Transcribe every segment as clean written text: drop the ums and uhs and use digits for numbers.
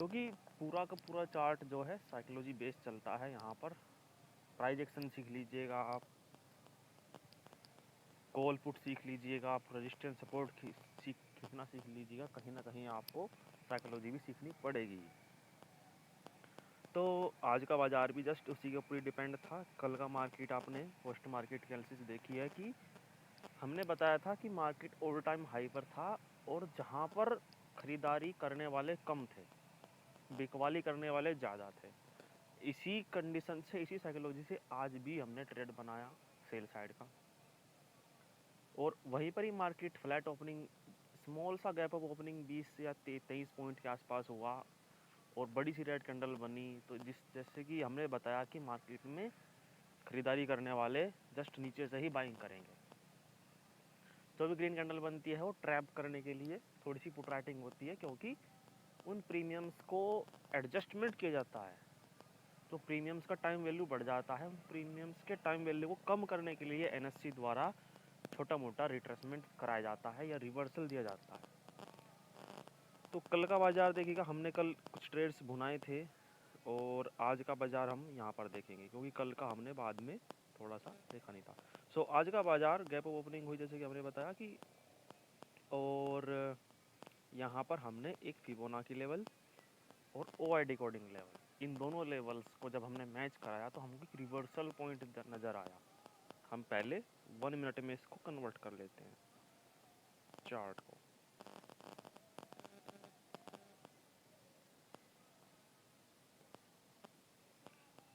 क्योंकि पूरा का पूरा चार्ट जो है साइकोलॉजी बेस्ड चलता है। यहाँ पर प्राइस एक्शन सीख लीजिएगा आप, कॉल पुट सीख लीजिएगा आप, रेजिस्टेंस सपोर्ट खींचना सीख लीजिएगा। कहीं ना कहीं आपको साइकोलॉजी भी सीखनी पड़ेगी। तो आज का बाजार भी जस्ट उसी के ऊपर ही डिपेंड था। कल का मार्केट आपने पोस्ट मार्केट की एनालिसिस देखी है कि हमने बताया था कि मार्केट ओवर टाइम हाई पर था और जहाँ पर खरीदारी करने वाले कम थे, बिकवाली करने वाले ज़्यादा थे। इसी कंडीशन से, इसी साइकोलॉजी से आज भी हमने ट्रेड बनाया सेल साइड का, और वहीं पर ही मार्केट फ्लैट ओपनिंग, स्मॉल सा गैप ऑफ ओपनिंग 20 या 23 पॉइंट के आसपास हुआ और बड़ी सी रेड कैंडल बनी। तो जैसे कि हमने बताया कि मार्केट में खरीदारी करने वाले जस्ट नीचे से ही बाइंग करेंगे। जो भी ग्रीन कैंडल बनती है वो ट्रैप करने के लिए थोड़ी सी पुट राइटिंग होती है, क्योंकि उन प्रीमियम्स को एडजस्टमेंट किया जाता है। तो प्रीमियम्स का टाइम वैल्यू बढ़ जाता है। उन प्रीमियम्स के टाइम वैल्यू को कम करने के लिए एनएससी द्वारा छोटा मोटा रिट्रेसमेंट कराया जाता है या रिवर्सल दिया जाता है। तो कल का बाजार देखिएगा, हमने कल कुछ ट्रेड्स भुनाए थे और आज का बाजार हम यहाँ पर देखेंगे, क्योंकि कल का हमने बाद में थोड़ा सा देखा नहीं था। सो आज का बाजार गैप ऑफ ओपनिंग हुई जैसे कि हमने बताया कि, और यहाँ पर हमने एक फिबोनाची लेवल और ओआईडी कोडिंग लेवल, इन दोनों लेवल्स को जब हमने मैच कराया तो हमको एक रिवर्सल पॉइंट नज़र आया। हम पहले 1 मिनट में इसको कन्वर्ट कर लेते हैं चार्ट को।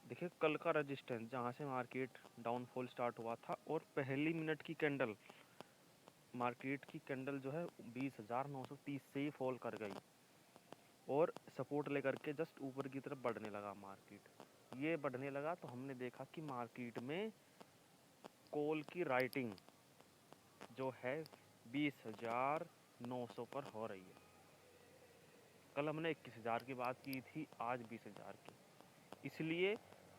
देखिए कल का रेजिस्टेंस जहाँ से मार्केट डाउनफॉल स्टार्ट हुआ था और पहली मिनट की कैंडल, मार्केट की कैंडल जो है 20,930 से ही फॉल कर गई और सपोर्ट लेकर के जस्ट ऊपर की तरफ बढ़ने लगा मार्केट। ये बढ़ने लगा तो हमने देखा कि मार्केट में कॉल की राइटिंग जो है 20,900 पर हो रही है। कल हमने 21,000 की बात की थी, आज 20,000 की, इसलिए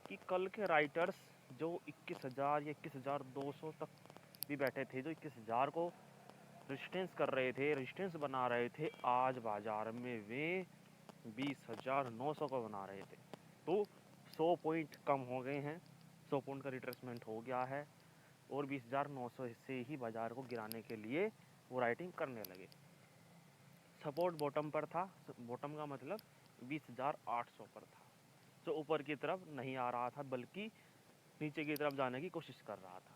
कि कल के राइटर्स जो 21,000 या 21,200 तक भी बैठे थे, जो 21,000 को रेजिस्टेंस कर रहे थे, रेजिस्टेंस बना रहे थे, आज बाजार में वे 20,900 को बना रहे थे। तो 100 पॉइंट कम हो गए हैं, 100 पॉइंट का रिट्रेसमेंट हो गया है और 20,900 से ही बाजार को गिराने के लिए वो राइटिंग करने लगे। सपोर्ट बॉटम पर था, बॉटम का मतलब 20,800 पर था, जो ऊपर की तरफ नहीं आ रहा था बल्कि नीचे की तरफ जाने की कोशिश कर रहा था।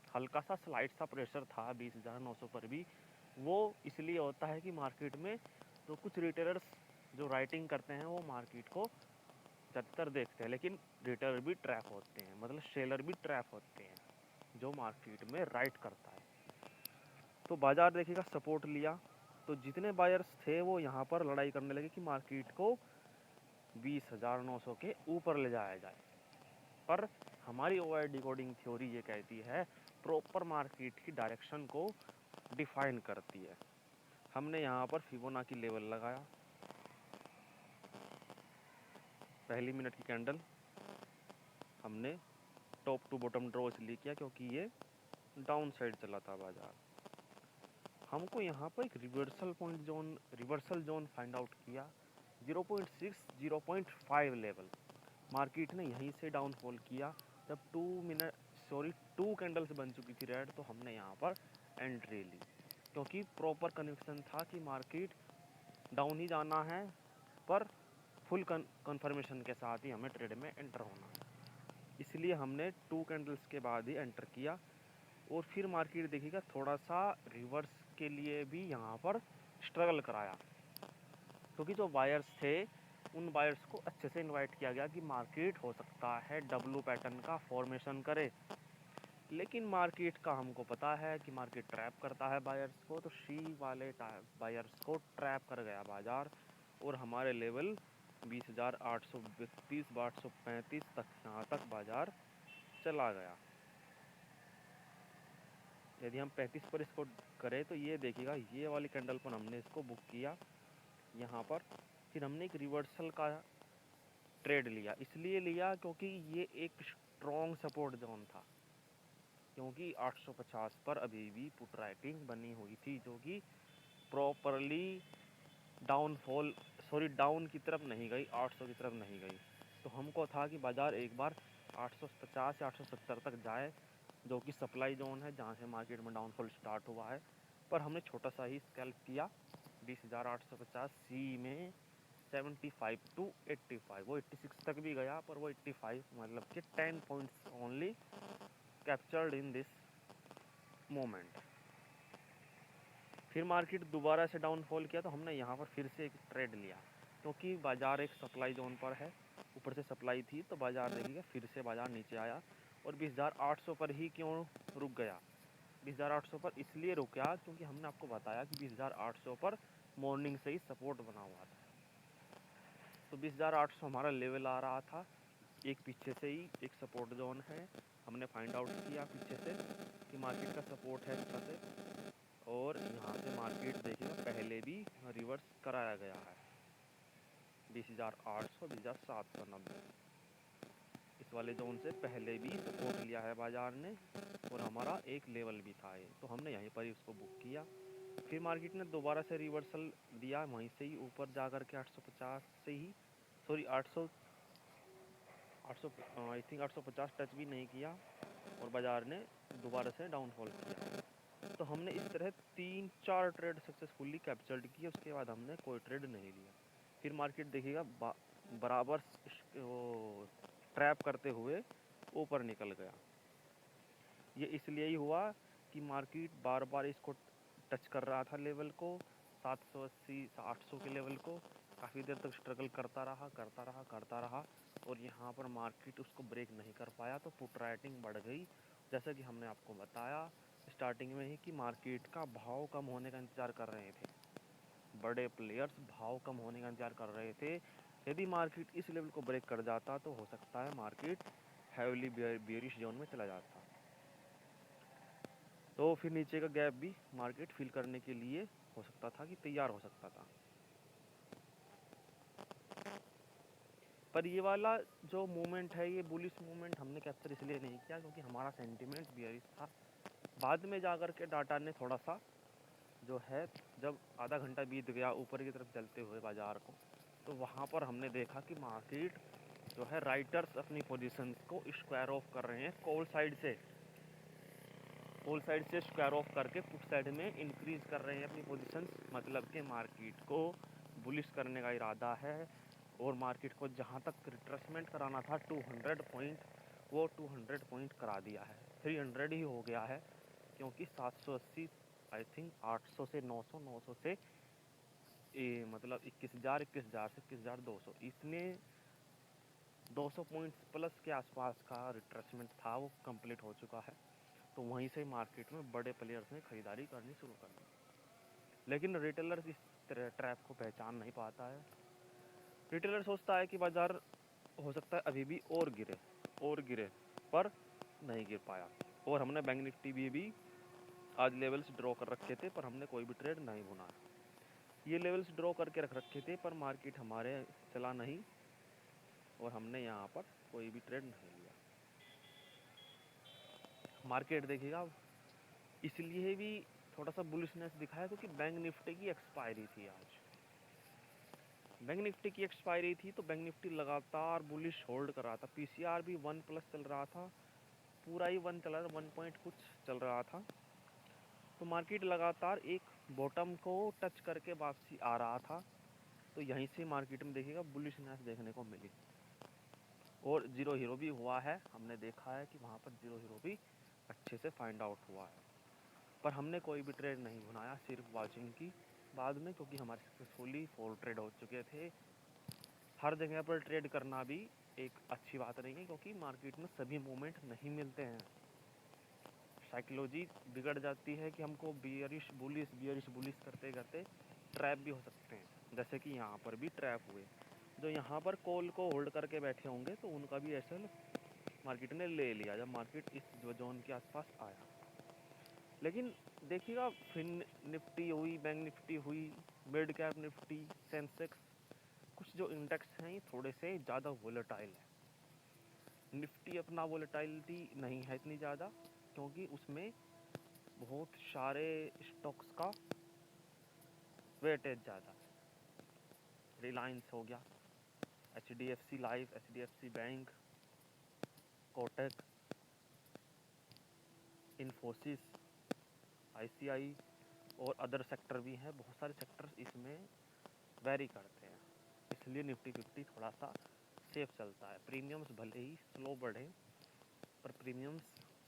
हल्का सा स्लाइड सा प्रेशर था 20,900 पर भी। वो इसलिए होता है कि मार्केट में तो कुछ रिटेलर्स जो राइटिंग करते हैं वो मार्केट को ज़्यादातर देखते हैं, लेकिन रिटेलर भी ट्रैप होते हैं, मतलब सेलर भी ट्रैप होते हैं जो मार्केट में राइट करता है। तो बाजार देखिएगा सपोर्ट लिया तो जितने बायर्स थे वो यहाँ पर लड़ाई करने लगे कि मार्केट को 20,900 के ऊपर ले जाया जाए। पर हमारी ओआई डिकोडिंग थ्योरी ये कहती है, प्रॉपर मार्केट की डायरेक्शन को डिफाइन करती है। हमने यहाँ पर फिबोनाची लेवल लगाया, पहली मिनट की कैंडल हमने टॉप टू बॉटम ड्रॉ इसलिए किया क्योंकि ये डाउन साइड चला था बाजार। हमको यहाँ पर एक रिवर्सल जोन फाइंड आउट किया 0.6 0.5 लेवल। मार्केट ने यहीं से डाउनफॉल किया। जब 2 कैंडल्स बन चुकी थी रेड, तो हमने यहाँ पर एंट्री ली क्योंकि प्रॉपर कन्विक्शन था कि मार्केट डाउन ही जाना है, पर फुल कंफर्मेशन के साथ ही हमें ट्रेड में एंटर होना है। इसलिए हमने 2 कैंडल्स के बाद ही एंटर किया और फिर मार्केट देखिएगा थोड़ा सा रिवर्स के लिए भी यहाँ पर स्ट्रगल कराया, क्योंकि जो बायर्स थे उन बायर्स को अच्छे से इनवाइट किया गया कि मार्केट हो सकता है डब्लू पैटर्न का फॉर्मेशन करे। लेकिन मार्केट का हमको पता है कि मार्केट ट्रैप करता है बायर्स को, तो सी वाले बायर्स को ट्रैप कर गया बाजार और हमारे लेवल 20,832 835 तक, यहाँ तक बाजार चला गया। यदि हम 35 पर इसको करें तो ये देखिएगा, ये वाली कैंडल पर हमने इसको बुक किया यहाँ पर, फिर हमने एक रिवर्सल का ट्रेड लिया। इसलिए लिया क्योंकि ये एक स्ट्रॉन्ग सपोर्ट जोन था, क्योंकि 850 पर अभी भी पुट राइटिंग बनी हुई थी जो कि प्रॉपरली डाउनफॉल सॉरी डाउन की तरफ नहीं गई, 800 की तरफ नहीं गई। तो हमको था कि बाज़ार एक बार 850 या 870 तक जाए, जो कि सप्लाई जोन है जहाँ से मार्केट में डाउनफॉल स्टार्ट हुआ है। पर हमने छोटा सा ही स्कैल्प किया 20,850 सी में 75 टू 85, वो 86 तक भी गया, पर वो 85 मतलब कि 10 points only captured in this moment. फिर मार्केट दोबारा से डाउनफॉल किया तो हमने यहाँ पर फिर से एक ट्रेड लिया, क्योंकि बाज़ार एक सप्लाई जोन पर है, ऊपर से सप्लाई थी, तो बाज़ार देखिएगा फिर से बाज़ार नीचे आया और 20,800 पर ही क्यों रुक गया। 20,800 पर इसलिए रुका क्योंकि हमने आपको बताया कि 20,800 पर मॉर्निंग से ही सपोर्ट बना हुआ था। तो 20,800 हमारा लेवल आ रहा था, एक पीछे से ही एक सपोर्ट जोन है। हमने फाइंड आउट किया पीछे से कि मार्केट का सपोर्ट है इस तरह से, और यहाँ से मार्केट देखिएगा पहले भी रिवर्स कराया गया है 20,800, 20,790, इस वाले जोन से पहले भी सपोर्ट लिया है बाज़ार ने, और हमारा एक लेवल भी था ये, तो हमने यहीं पर ही उसको बुक किया। फिर मार्केट ने दोबारा से रिवर्सल दिया, वहीं से ही ऊपर जा कर के 850 से ही, सॉरी 800 आई थिंक 850 टच भी नहीं किया, और बाज़ार ने दोबारा से डाउनफॉल किया। तो हमने इस तरह 3-4 ट्रेड सक्सेसफुली कैप्चर्ड किए, उसके बाद हमने कोई ट्रेड नहीं लिया। फिर मार्केट देखिएगा बराबर वो ट्रैप करते हुए ऊपर निकल गया। ये इसलिए ही हुआ कि मार्केट बार बार इसको टच कर रहा था लेवल को, 780-800 के लेवल को, काफ़ी देर तक स्ट्रगल करता रहा, और यहाँ पर मार्केट उसको ब्रेक नहीं कर पाया, तो पुट राइटिंग बढ़ गई। जैसा कि हमने आपको बताया स्टार्टिंग में ही कि मार्केट का भाव कम होने का इंतज़ार कर रहे थे, बड़े प्लेयर्स भाव कम होने का इंतज़ार कर रहे थे। यदि मार्केट इस लेवल को ब्रेक कर जाता तो हो सकता है मार्केट हैवली बेयरिश जोन में चला जाता, तो फिर नीचे का गैप भी मार्केट फिल करने के लिए हो सकता था कि तैयार हो सकता था। पर ये वाला जो मूवमेंट है, ये बुलिश मूवमेंट हमने कैप्चर इसलिए नहीं किया क्योंकि हमारा सेंटिमेंट बेयरिश था। बाद में जाकर के डाटा ने थोड़ा सा जो है, जब आधा घंटा बीत गया ऊपर की तरफ चलते हुए बाज़ार को, तो वहाँ पर हमने देखा कि मार्केट जो है राइटर्स अपनी पोजीशंस को स्क्वायर ऑफ कर रहे हैं कॉल साइड से स्क्वायर ऑफ करके पुट साइड में इंक्रीज कर रहे हैं अपनी पोजीशंस, मतलब कि मार्केट को बुलिश करने का इरादा है, और मार्केट को जहाँ तक रिट्रेसमेंट कराना था 200 पॉइंट, वो 200 पॉइंट करा दिया है, 300 ही हो गया है, क्योंकि 780 आई थिंक 800 से 900, 900 से मतलब 21,000 से 21,200, इसने 200 पॉइंट्स प्लस के आसपास का रिट्रेसमेंट था, वो कंप्लीट हो चुका है। तो वहीं से मार्केट में बड़े प्लेयर्स ने खरीदारी करनी शुरू कर दी, लेकिन रिटेलर इस ट्रैप को पहचान नहीं पाता है। रिटेलर सोचता है कि बाज़ार हो सकता है अभी भी और गिरे, पर नहीं गिर पाया। और हमने बैंक निफ्टी भी आज लेवल्स ड्रॉ कर रखे थे, पर हमने कोई भी ट्रेड नहीं भुना। ये लेवल्स ड्रॉ करके रख रखे थे, पर मार्केट हमारे चला नहीं, और हमने यहाँ पर कोई भी ट्रेड नहीं लिया। मार्केट देखिएगा इसलिए भी थोड़ा सा बुलिशनेस दिखाया क्योंकि बैंक निफ्टी की एक्सपायरी थी आज। बैंक निफ्टी की एक्सपायरी थी तो बैंक निफ्टी लगातार बुलिश होल्ड कर रहा था, पीसीआर भी 1+ चल रहा था, पूरा ही 1 चल रहा था, 1 पॉइंट कुछ चल रहा था। तो मार्केट लगातार एक बॉटम को टच करके वापसी आ रहा था, तो यहीं से मार्केट में देखिएगा बुलिशनेस देखने को मिली, और जीरो हीरो भी हुआ है। हमने देखा है कि वहाँ पर जीरो हीरो भी अच्छे से फाइंड आउट हुआ है, पर हमने कोई भी ट्रेड नहीं बनाया, सिर्फ वाचिंग की बाद में, क्योंकि हमारे सक्सेसफुली 4 ट्रेड हो चुके थे। हर जगह पर ट्रेड करना भी एक अच्छी बात नहीं है, क्योंकि मार्केट में सभी मोमेंट नहीं मिलते हैं, साइकोलॉजी बिगड़ जाती है कि हमको बियरिश बुलिश करते करते ट्रैप भी हो सकते हैं, जैसे कि यहाँ पर भी ट्रैप हुए। जो यहाँ पर कॉल को होल्ड करके बैठे होंगे तो उनका भी ऐसा मार्केट ने ले लिया जब मार्केट इस जोन के आसपास आया। लेकिन देखिएगा फिन निफ्टी हुई, बैंक निफ्टी हुई, मिड कैप निफ्टी, सेंसेक्स, कुछ जो इंडेक्स हैं ये थोड़े से ज़्यादा वोलेटाइल है। निफ्टी अपना वोलेटाइलिटी नहीं है इतनी ज़्यादा, क्योंकि उसमें बहुत सारे स्टॉक्स का वेटेज ज़्यादा है। रिलायंस हो गया, HDFC life, HDFC bank, Kotak, Infosys, ICI और अदर सेक्टर भी हैं। बहुत सारे सेक्टर्स इसमें वेरी करते हैं, इसलिए निफ्टी 50 थोड़ा सा सेफ चलता है। प्रीमियम्स भले ही स्लो बढ़े, पर प्रीमियम्स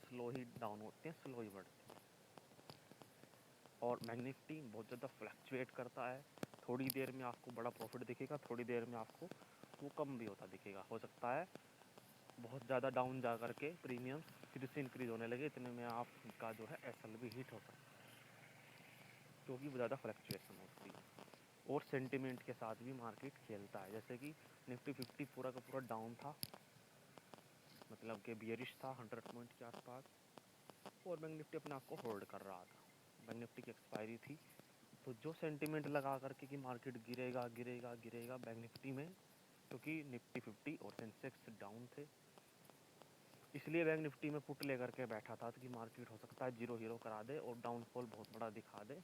स्लो ही डाउन होते हैं, स्लो ही बढ़ते हैं। और बैंक निफ्टी बहुत ज़्यादा फ्लक्चुएट करता है। थोड़ी देर में आपको बड़ा प्रॉफिट दिखेगा, थोड़ी देर में आपको वो कम भी होता दिखेगा। हो सकता है बहुत ज़्यादा डाउन जा करके प्रीमियम्स फिर से इंक्रीज़ होने लगे, इतने में आपका जो है SL भी हिट हो सकता है, क्योंकि वो ज़्यादा फ्लक्चुएशन होती है। और सेंटिमेंट के साथ भी मार्केट खेलता है, जैसे कि निफ्टी 50 पूरा का पूरा डाउन था, मतलब कि बियरिश था 100 पॉइंट के आसपास, और बैंक निफ्टी अपने आप को होल्ड कर रहा था। बैंक निफ्टी की एक्सपायरी थी, तो जो सेंटिमेंट लगा करके कि मार्केट गिरेगा गिरेगा गिरेगा बैंक निफ्टी में, क्योंकि निफ्टी 50 और सेंसेक्स डाउन थे, इसलिए बैंक निफ्टी में पुट लेकर के बैठा था कि मार्केट हो सकता है जीरो हीरो करा दे और डाउनफॉल बहुत बड़ा दिखा दे,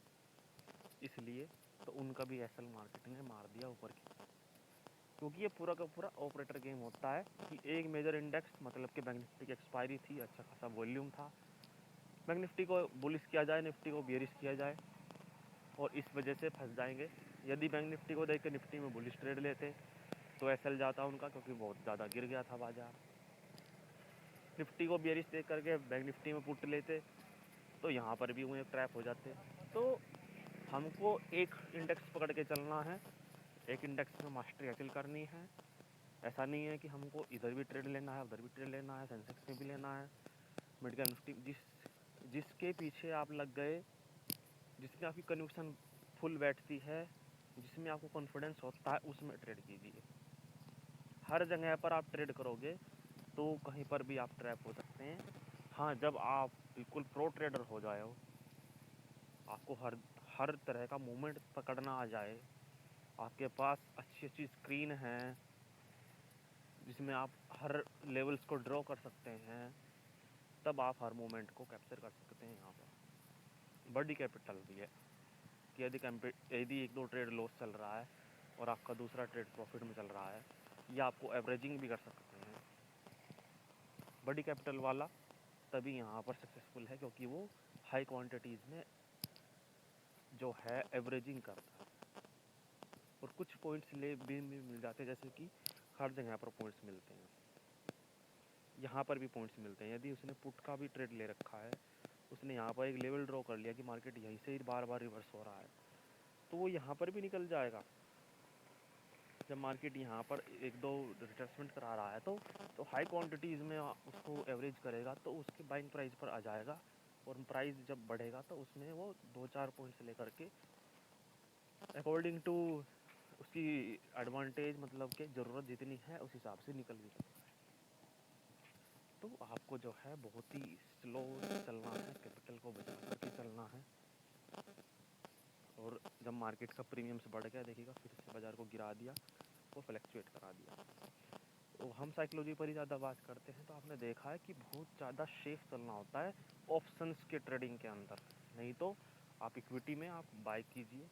इसलिए तो उनका भी SL मार्केट ने मार दिया ऊपर की, क्योंकि ये पूरा का पूरा ऑपरेटर गेम होता है कि एक मेजर इंडेक्स, मतलब कि बैंक निफ्टी की एक्सपायरी थी, अच्छा खासा वॉल्यूम था, बैंक निफ्टी को बुलिश किया जाए, निफ्टी को बेरिश किया जाए, और इस वजह से फंस जाएंगे। यदि बैंक निफ्टी को देख के निफ्टी में बुलिश ट्रेड लेते तो SL जाता उनका, क्योंकि बहुत ज़्यादा गिर गया था बाजार। निफ्टी को बेरिश देख करके बैंक निफ्टी में पुट लेते तो यहाँ पर भी उन्हें ट्रैप हो जाते। तो हमको एक इंडेक्स पकड़ के चलना है, एक इंडेक्स में मास्टरी हासिल करनी है। ऐसा नहीं है कि हमको इधर भी ट्रेड लेना है, उधर भी ट्रेड लेना है, सेंसेक्स में भी लेना है, मिड कैप निफ्टी, जिसके पीछे आप लग गए, जिसमें आपकी कन्विक्शन फुल बैठती है, जिसमें आपको कॉन्फिडेंस होता है, उसमें ट्रेड कीजिए। हर जगह पर आप ट्रेड करोगे तो कहीं पर भी आप ट्रैप हो सकते हैं। हाँ, जब आप बिल्कुल प्रो ट्रेडर हो जाए हो, आपको हर तरह का मूवमेंट पकड़ना आ जाए, आपके पास अच्छी अच्छी स्क्रीन है जिसमें आप हर लेवल्स को ड्रॉ कर सकते हैं, तब आप हर मोमेंट को कैप्चर कर सकते हैं। यहाँ पर बड़ी कैपिटल भी है कि यदि एक दो ट्रेड लॉस चल रहा है और आपका दूसरा ट्रेड प्रॉफिट में चल रहा है, या आपको एवरेजिंग भी कर सकते हैं। बड़ी कैपिटल वाला तभी यहाँ पर सक्सेसफुल है क्योंकि वो हाई क्वांटिटीज़ में जो है एवरेजिंग करता है, और कुछ पॉइंट्स ले भी मिल जाते हैं, जैसे कि हर जगह पर पॉइंट्स मिलते हैं, यहाँ पर भी पॉइंट्स मिलते हैं। यदि उसने पुट का भी ट्रेड ले रखा है, उसने यहाँ पर एक लेवल ड्रॉ कर लिया कि मार्केट यहीं से ही बार बार रिवर्स हो रहा है, तो वो यहाँ पर भी निकल जाएगा। जब मार्केट यहाँ पर एक दो रिट्रेसमेंट करा रहा है तो हाई क्वांटिटीज़ में उसको एवरेज करेगा, तो उसके बाइंग प्राइस पर आ जाएगा, और प्राइस जब बढ़ेगा तो उसमें वो 2-4 पॉइंट्स लेकर के अकॉर्डिंग टू उसकी एडवांटेज, मतलब कि ज़रूरत जितनी है उस हिसाब से निकल भी सकता है। तो आपको जो है बहुत ही स्लो चलना है, कैपिटल को बचा करके चलना है, और जब मार्केट का प्रीमियम्स बढ़ गया, देखिएगा फिर से बाज़ार को गिरा दिया और फ्लक्चुएट करा दिया। तो हम साइकोलॉजी पर ही ज़्यादा बात करते हैं, तो आपने देखा है कि बहुत ज़्यादा सेफ चलना होता है ऑप्शंस के ट्रेडिंग के अंदर। नहीं तो आप इक्विटी में आप बाय कीजिए,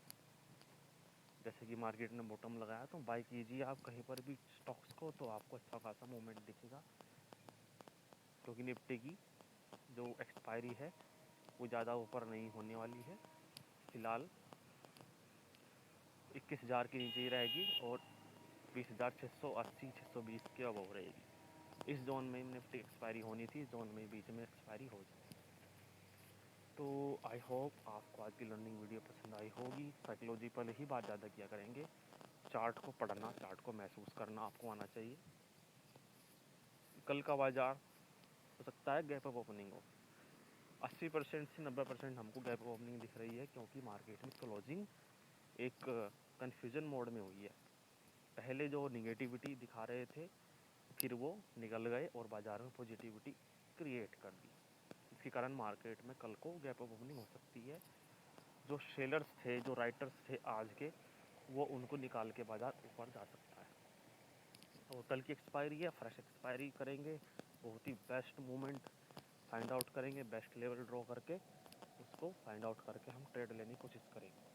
जैसे कि मार्केट ने बॉटम लगाया तो बाय कीजिए आप कहीं पर भी स्टॉक्स को, तो आपको अच्छा खासा मूवमेंट दिखेगा, क्योंकि निफ्टी की जो एक्सपायरी है वो ज़्यादा ऊपर नहीं होने वाली है, फ़िलहाल 21,000 के नीचे ही रहेगी, और 20,680 620 के अबव रहेगी। इस जोन में निफ्टी एक्सपायरी होनी थी, इस जोन में बीच में एक्सपायरी हो जाए। तो आई होप आपको आज की लर्निंग वीडियो पसंद आई होगी। साइकोलॉजी पर ही बात ज़्यादा किया करेंगे, चार्ट को पढ़ना, चार्ट को महसूस करना आपको आना चाहिए। कल का बाजार हो सकता है गैप अप ओपनिंग हो, 80% से 90% हमको गैप अप ओपनिंग दिख रही है, क्योंकि मार्केट में क्लोजिंग एक कन्फ्यूजन मोड में हुई है। पहले जो निगेटिविटी दिखा रहे थे, फिर वो निकल गए और बाज़ार में पॉजिटिविटी क्रिएट कर दी, इसके कारण मार्केट में कल को गैप अप ओपनिंग हो सकती है। जो सेलर्स थे, जो राइटर्स थे आज के, वो उनको निकाल के बाज़ार ऊपर जा सकता है। और कल की एक्सपायरी है, फ्रेश एक्सपायरी करेंगे, बहुत ही बेस्ट मूवमेंट फाइंड आउट करेंगे, बेस्ट लेवल ड्रॉ करके उसको फाइंड आउट करके हम ट्रेड लेने की कोशिश करेंगे।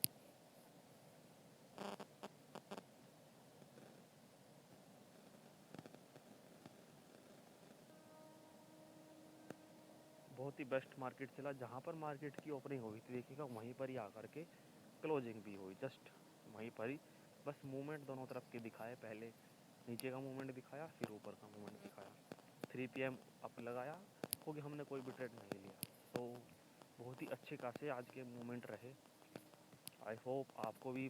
बहुत ही बेस्ट मार्केट चला। जहाँ पर मार्केट की ओपनिंग हुई थी देखिएगा, वहीं पर ही आकर के क्लोजिंग भी हुई, जस्ट वहीं पर ही। बस मूवमेंट दोनों तरफ के दिखाए, पहले नीचे का मूवमेंट दिखाया, फिर ऊपर का मूवमेंट दिखाया। 3 PM अप लगाया, क्योंकि हमने कोई भी ट्रेड नहीं लिया। तो बहुत ही अच्छे खासे आज के मूवमेंट रहे। आई होप आपको भी